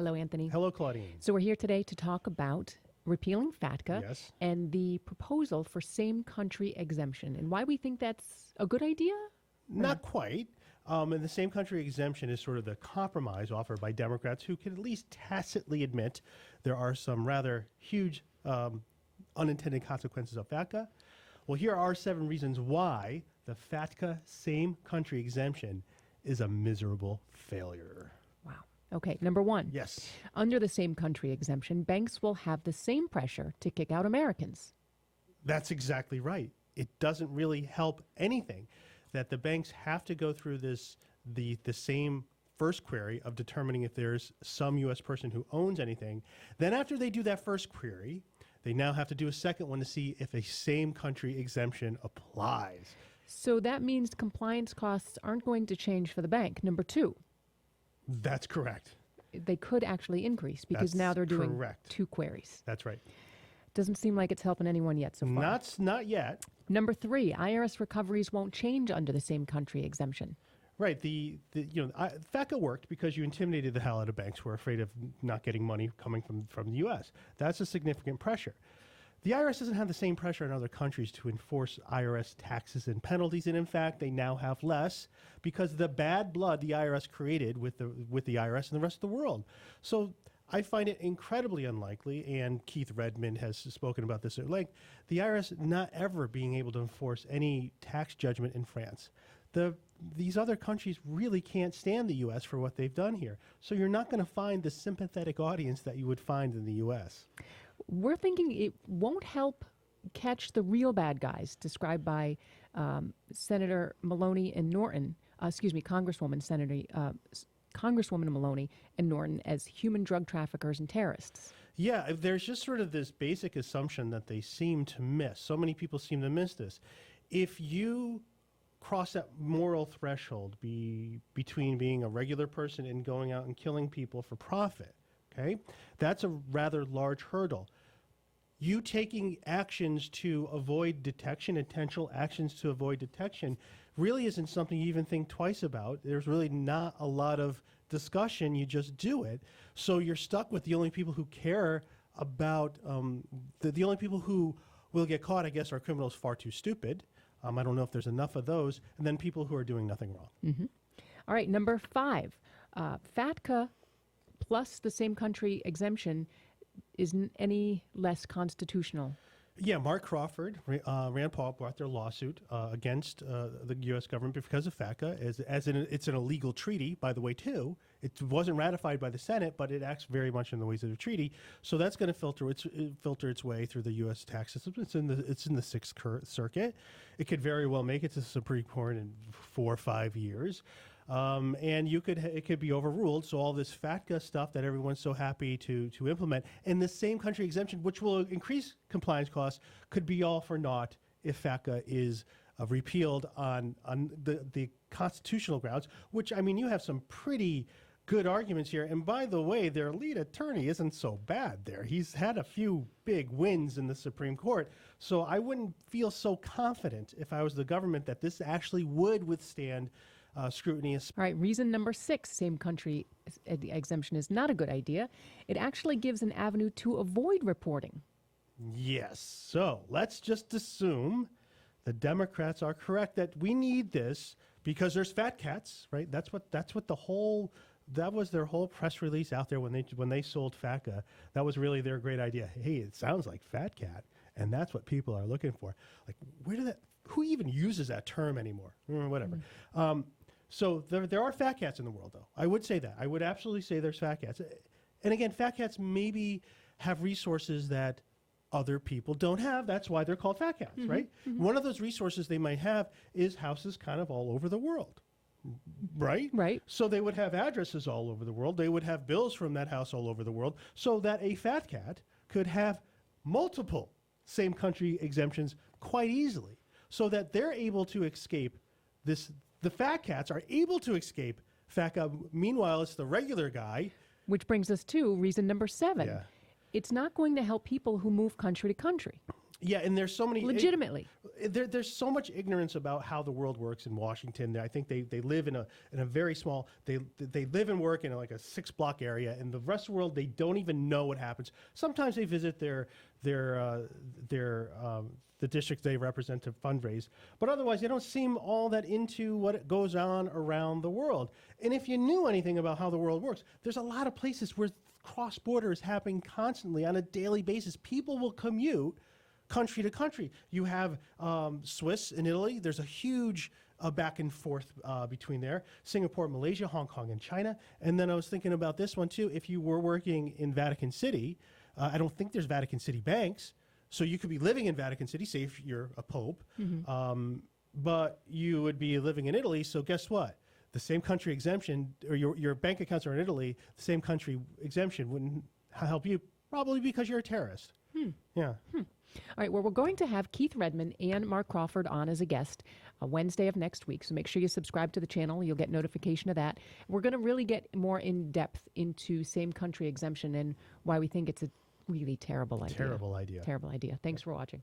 Hello, Anthony. Hello, Claudine. So we're here today to talk about repealing FATCA Yes. and the proposal for same-country exemption and why we think that's a good idea? Not quite. And the same country exemption is sort of the compromise offered by Democrats who can at least tacitly admit there are some rather huge unintended consequences of FATCA. Well, here are 7 reasons why the FATCA same country exemption is a miserable failure. Wow. Okay, number 1. Yes. Under the same country exemption, banks will have the same pressure to kick out Americans. That's exactly right. It doesn't really help anything that the banks have to go through the same first query of determining if there's some U.S. person who owns anything. Then after they do that first query, they now have to do a second one to see if a same country exemption applies. So that means compliance costs aren't going to change for the bank. Number 2. That's correct. They could actually increase because That's now they're doing correct. 2 queries. That's right. Doesn't seem like it's helping anyone yet so far. Not yet. Number 3, IRS recoveries won't change under the same country exemption. Right. FATCA worked because you intimidated the hell out of banks who are afraid of not getting money coming from the U.S. That's a significant pressure. The IRS doesn't have the same pressure in other countries to enforce IRS taxes and penalties, and in fact, they now have less because of the bad blood the IRS created with the IRS and the rest of the world. So I find it incredibly unlikely, and Keith Redmond has spoken about this at length, the IRS not ever being able to enforce any tax judgment in France. These other countries really can't stand the U.S. for what they've done here. So you're not going to find the sympathetic audience that you would find in the U.S. We're thinking it won't help catch the real bad guys described by Senator Maloney and Norton, Congresswoman Maloney and Norton as human drug traffickers and terrorists. Yeah, there's just sort of this basic assumption that they seem to miss. So many people seem to miss this. If you cross that moral threshold between being a regular person and going out and killing people for profit, okay, that's a rather large hurdle. You taking actions to avoid detection, intentional actions to avoid detection, really isn't something you even think twice about. There's really not a lot of discussion. You just do it. So you're stuck with the only people who care about, the only people who will get caught, I guess, are criminals far too stupid. I don't know if there's enough of those. And then people who are doing nothing wrong. Mm-hmm. All right, number 5, FATCA plus the same country exemption isn't any less constitutional. Yeah, Mark Crawford, Rand Paul brought their lawsuit against the U.S. government because of FATCA. It's an illegal treaty, by the way, too. It wasn't ratified by the Senate, but it acts very much in the ways of a treaty. So that's going to filter its way through the U.S. tax system. It's in the Sixth Circuit. It could very well make it to the Supreme Court in 4 or 5 years. And it could be overruled. So all this FATCA stuff that everyone's so happy to implement, and the same country exemption, which will increase compliance costs, could be all for naught if FATCA is repealed on the constitutional grounds. Which, I mean, you have some pretty good arguments here. And by the way, their lead attorney isn't so bad there. He's had a few big wins in the Supreme Court. So I wouldn't feel so confident if I was the government that this actually would withstand scrutiny. All right, reason number 6, same country exemption is not a good idea. It actually gives an avenue to avoid reporting. Yes. So let's just assume the Democrats are correct that we need this because there's fat cats, right? That was their whole press release out there when they sold FATCA. That was really their great idea. Hey, it sounds like fat cat, and that's what people are looking for. Like, who even uses that term anymore? Whatever. So there are fat cats in the world, though. I would say that. I would absolutely say there's fat cats. And again, fat cats maybe have resources that other people don't have. That's why they're called fat cats, right? Mm-hmm. One of those resources they might have is houses kind of all over the world, right? Right. So they would have addresses all over the world. They would have bills from that house all over the world so that a fat cat could have multiple same country exemptions quite easily so that they're able to escape this. The fat cats are able to escape FATCA. Meanwhile, it's the regular guy. Which brings us to reason number 7. Yeah. It's not going to help people who move country to country. Yeah, and there's so many legitimately. There's so much ignorance about how the world works in Washington. I think they live in a very small. They live and work in like a 6-block area, and the rest of the world they don't even know what happens. Sometimes they visit the districts they represent to fundraise, but otherwise they don't seem all that into what goes on around the world. And if you knew anything about how the world works, there's a lot of places where cross-border is happening constantly on a daily basis. People will commute country to country. You have Swiss and Italy. There's a huge back and forth between there. Singapore, Malaysia, Hong Kong, and China. And then I was thinking about this one too. If you were working in Vatican City, I don't think there's Vatican City banks. So you could be living in Vatican City, say if you're a pope, but you would be living in Italy. So guess what? The same country exemption, or your bank accounts are in Italy, the same country exemption wouldn't help you, probably because you're a terrorist. Yeah. All right, well, we're going to have Keith Redman and Mark Crawford on as a guest Wednesday of next week. So make sure you subscribe to the channel. You'll get notification of that. We're going to really get more in depth into same country exemption and why we think it's a really terrible idea. Terrible idea. Terrible idea. Thanks for watching.